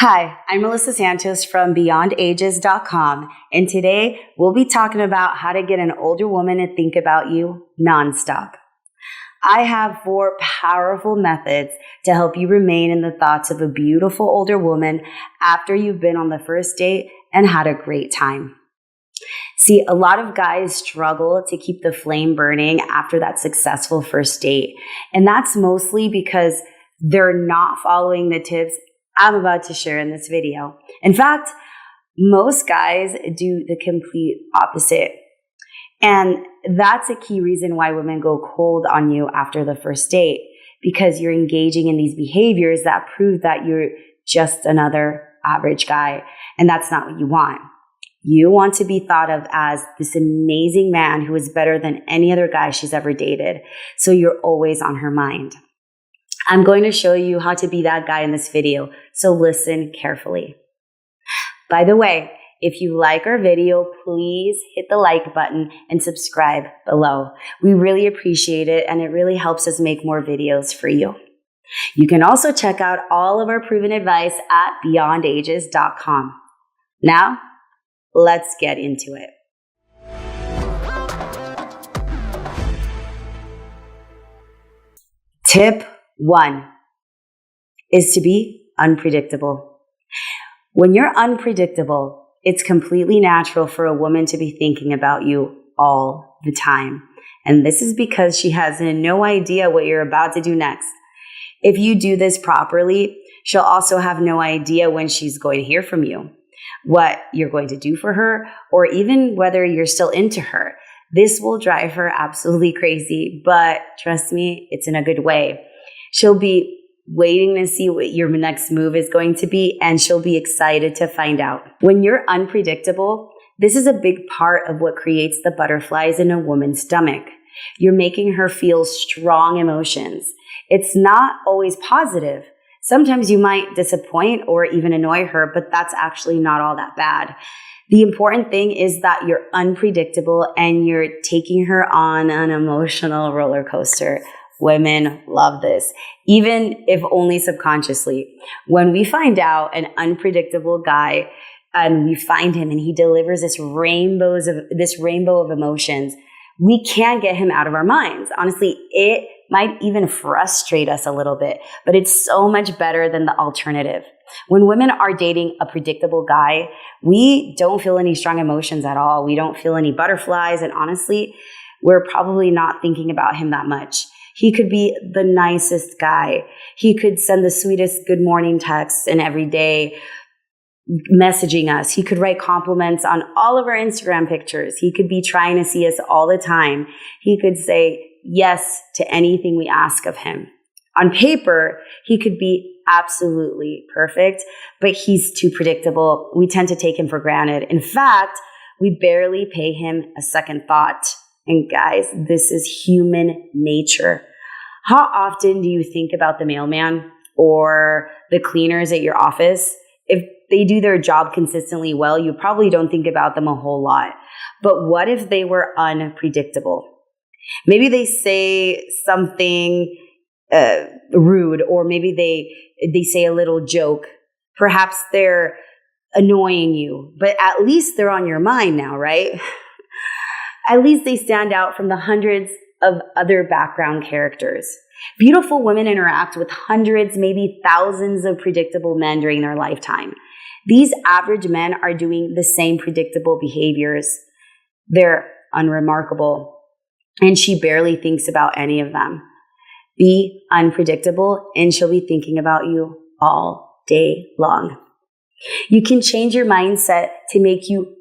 Hi, I'm Melissa Santos from BeyondAges.com, and today we'll be talking about how to get an older woman to think about you nonstop. I have 4 powerful methods to help you remain in the thoughts of a beautiful older woman after you've been on the first date and had a great time. See, a lot of guys struggle to keep the flame burning after that successful first date, and that's mostly because they're not following the tips I'm about to share in this video. In fact, most guys do the complete opposite. And that's a key reason why women go cold on you after the first date, because you're engaging in these behaviors that prove that you're just another average guy. And that's not what you want. You want to be thought of as this amazing man who is better than any other guy she's ever dated. So you're always on her mind. I'm going to show you how to be that guy in this video, so listen carefully. By the way, if you like our video, please hit the like button and subscribe below. We really appreciate it, and it really helps us make more videos for you. You can also check out all of our proven advice at BeyondAges.com. Now, let's get into it. Tip 1 is to be unpredictable. When you're unpredictable, it's completely natural for a woman to be thinking about you all the time. And this is because she has no idea what you're about to do next. If you do this properly, she'll also have no idea when she's going to hear from you, what you're going to do for her, or even whether you're still into her. This will drive her absolutely crazy, but trust me, it's in a good way. She'll be waiting to see what your next move is going to be, and she'll be excited to find out. When you're unpredictable, this is a big part of what creates the butterflies in a woman's stomach. You're making her feel strong emotions. It's not always positive. Sometimes you might disappoint or even annoy her, but that's actually not all that bad. The important thing is that you're unpredictable and you're taking her on an emotional roller coaster. Women love this, even if only subconsciously. When we find out an unpredictable guy and we find him and he delivers this rainbow of emotions, we can't get him out of our minds. Honestly, it might even frustrate us a little bit, but it's so much better than the alternative. When women are dating a predictable guy, we don't feel any strong emotions at all. We don't feel any butterflies, and honestly, we're probably not thinking about him that much. He could be the nicest guy. He could send the sweetest good morning texts and every day messaging us. He could write compliments on all of our Instagram pictures. He could be trying to see us all the time. He could say yes to anything we ask of him. On paper, he could be absolutely perfect, but he's too predictable. We tend to take him for granted. In fact, we barely pay him a second thought. And guys, this is human nature. How often do you think about the mailman or the cleaners at your office? If they do their job consistently well, you probably don't think about them a whole lot. But what if they were unpredictable? Maybe they say something rude, or maybe they say a little joke. Perhaps they're annoying you, but at least they're on your mind now, right? At least they stand out from the hundreds of other background characters. Beautiful women interact with hundreds, maybe thousands of predictable men during their lifetime. These average men are doing the same predictable behaviors. They're unremarkable, and she barely thinks about any of them. Be unpredictable, and she'll be thinking about you all day long. You can change your mindset to make you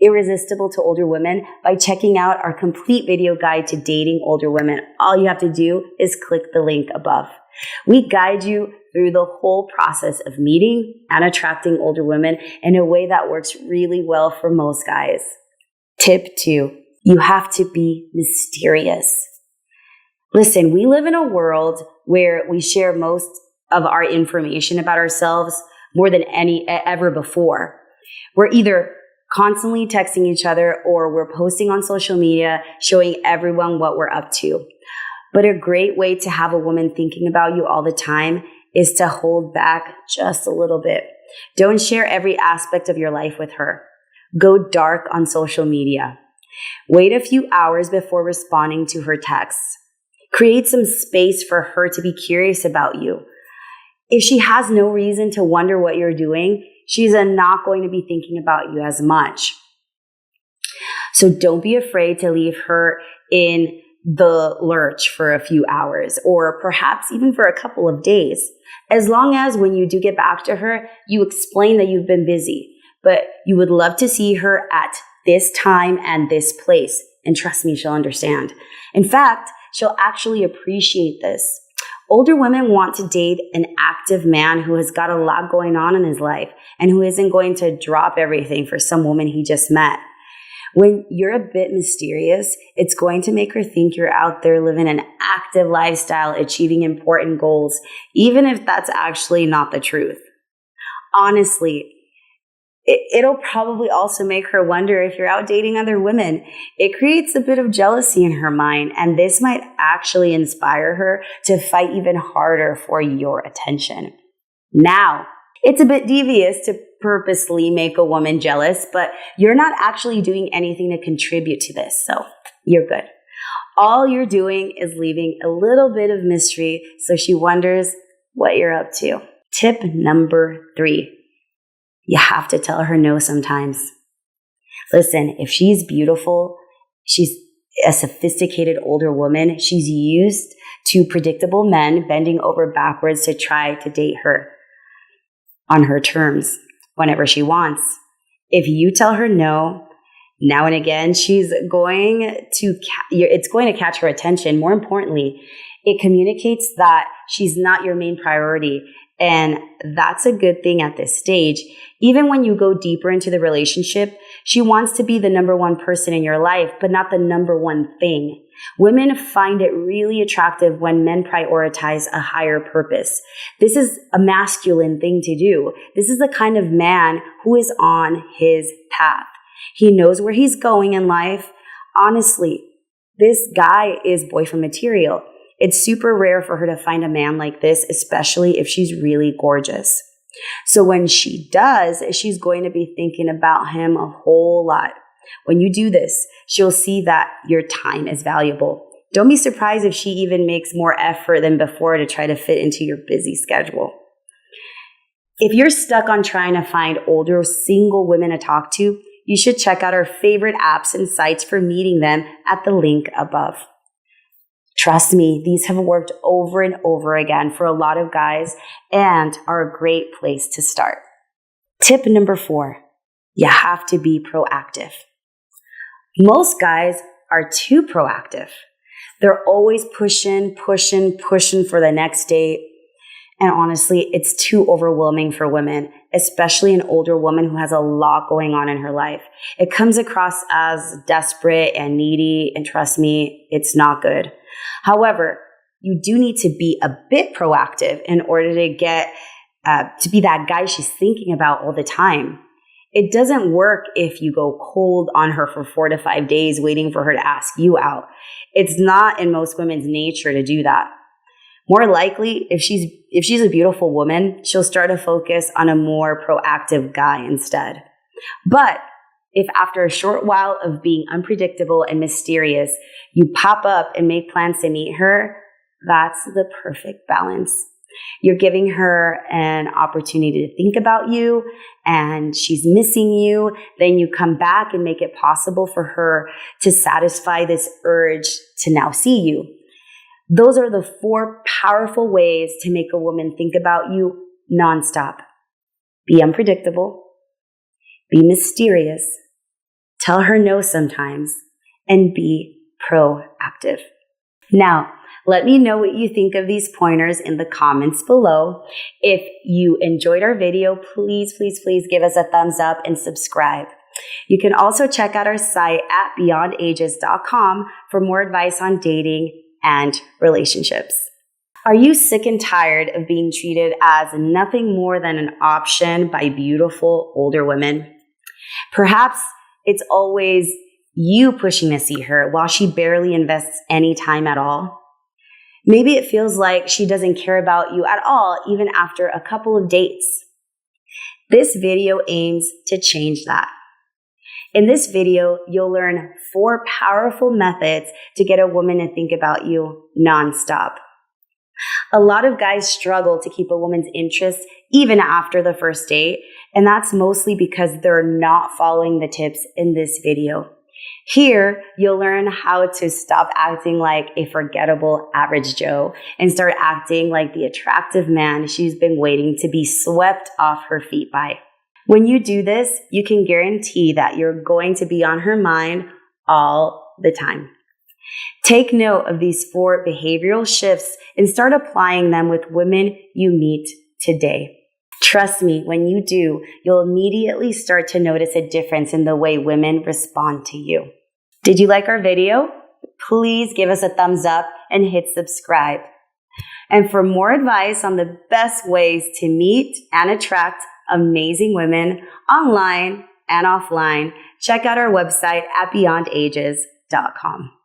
irresistible to older women by checking out our complete video guide to dating older women. All you have to do is click the link above. We guide you through the whole process of meeting and attracting older women in a way that works really well for most guys. Tip 2, you have to be mysterious. Listen, we live in a world where we share most of our information about ourselves more than ever before. We're either constantly texting each other, or we're posting on social media showing everyone what we're up to. But a great way to have a woman thinking about you all the time is to hold back just a little bit. Don't share every aspect of your life with her. Go dark on social media. Wait a few hours before responding to her texts. Create some space for her to be curious about you. If she has no reason to wonder what you're doing, she's not going to be thinking about you as much. So don't be afraid to leave her in the lurch for a few hours, or perhaps even for a couple of days. As long as when you do get back to her, you explain that you've been busy, but you would love to see her at this time and this place. And trust me, she'll understand. In fact, she'll actually appreciate this. Older women want to date an active man who has got a lot going on in his life and who isn't going to drop everything for some woman he just met. When you're a bit mysterious, it's going to make her think you're out there living an active lifestyle, achieving important goals, even if that's actually not the truth. Honestly, it'll probably also make her wonder if you're out dating other women. It creates a bit of jealousy in her mind, and this might actually inspire her to fight even harder for your attention. Now, it's a bit devious to purposely make a woman jealous, but you're not actually doing anything to contribute to this, so you're good. All you're doing is leaving a little bit of mystery so she wonders what you're up to. Tip number 3. You have to tell her no sometimes. Listen, if she's beautiful, she's a sophisticated older woman, she's used to predictable men bending over backwards to try to date her on her terms whenever she wants. If you tell her no, now and again, it's going to catch her attention. More importantly, it communicates that she's not your main priority. And that's a good thing at this stage. Even when you go deeper into the relationship, she wants to be the number one person in your life, but not the number one thing. Women find it really attractive when men prioritize a higher purpose. This is a masculine thing to do. This is the kind of man who is on his path. He knows where he's going in life. Honestly, this guy is boyfriend material. It's super rare for her to find a man like this, especially if she's really gorgeous. So when she does, she's going to be thinking about him a whole lot. When you do this, she'll see that your time is valuable. Don't be surprised if she even makes more effort than before to try to fit into your busy schedule. If you're stuck on trying to find older single women to talk to, you should check out our favorite apps and sites for meeting them at the link above. Trust me, these have worked over and over again for a lot of guys and are a great place to start. Tip number 4, you have to be proactive. Most guys are too proactive. They're always pushing for the next date. And honestly, it's too overwhelming for women, especially an older woman who has a lot going on in her life. It comes across as desperate and needy, and trust me, it's not good. However, you do need to be a bit proactive in order to get to be that guy she's thinking about all the time. It doesn't work if you go cold on her for 4 to 5 days waiting for her to ask you out. It's not in most women's nature to do that. More likely, if she's a beautiful woman, she'll start to focus on a more proactive guy instead. But if after a short while of being unpredictable and mysterious, you pop up and make plans to meet her, that's the perfect balance. You're giving her an opportunity to think about you, and she's missing you. Then you come back and make it possible for her to satisfy this urge to now see you. Those are the 4 powerful ways to make a woman think about you nonstop. Be unpredictable, be mysterious, tell her no sometimes, and be proactive. Now, let me know what you think of these pointers in the comments below. If you enjoyed our video, please give us a thumbs up and subscribe. You can also check out our site at beyondages.com for more advice on dating and relationships. Are you sick and tired of being treated as nothing more than an option by beautiful older women? Perhaps it's always you pushing to see her while she barely invests any time at all. Maybe it feels like she doesn't care about you at all, even after a couple of dates. This video aims to change that. In this video, you'll learn 4 powerful methods to get a woman to think about you nonstop. A lot of guys struggle to keep a woman's interest even after the first date, and that's mostly because they're not following the tips in this video. Here, you'll learn how to stop acting like a forgettable average Joe and start acting like the attractive man she's been waiting to be swept off her feet by. When you do this, you can guarantee that you're going to be on her mind all the time. Take note of these 4 behavioral shifts and start applying them with women you meet today. Trust me, when you do, you'll immediately start to notice a difference in the way women respond to you. Did you like our video? Please give us a thumbs up and hit subscribe. And for more advice on the best ways to meet and attract amazing women online and offline, check out our website at beyondages.com.